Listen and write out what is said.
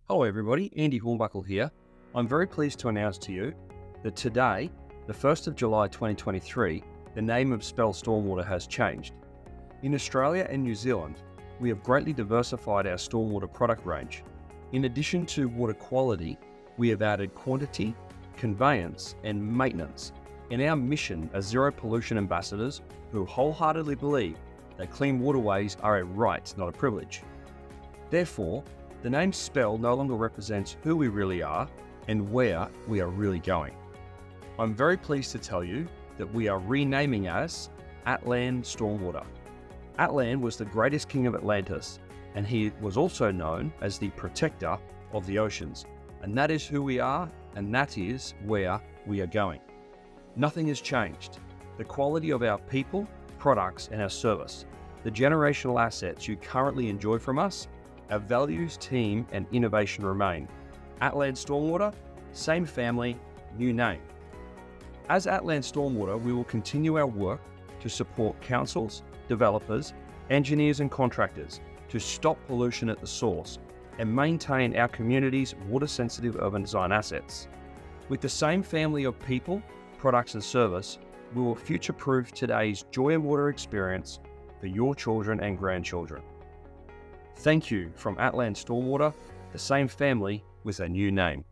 Hello everybody, Andy Hornbuckle here. I'm very pleased to announce to you that today, the 1st of July 2023, the name of SPEL Stormwater has changed. In Australia and New Zealand, we have greatly diversified our stormwater product range. In addition to water quality, we have added quantity, conveyance and maintenance in our mission as zero pollution ambassadors who wholeheartedly believe that clean waterways are a right, not a privilege. Therefore, the name SPEL no longer represents who we really are and where we are really going. I'm very pleased to tell you that we are renaming as Atlan Stormwater. Atlan was the greatest king of Atlantis, and he was also known as the protector of the oceans. And that is who we are, and that is where we are going. Nothing has changed. The quality of our people, products, and our service, the generational assets you currently enjoy from us, our values, team, and innovation remain. Atlan Stormwater, same family, new name. As Atlan Stormwater, we will continue our work to support councils, developers, engineers, and contractors to stop pollution at the source and maintain our community's water-sensitive urban design assets. With the same family of people, products, and service, we will future-proof today's joy and water experience for your children and grandchildren. Thank you from Atlan Stormwater, the same family with a new name.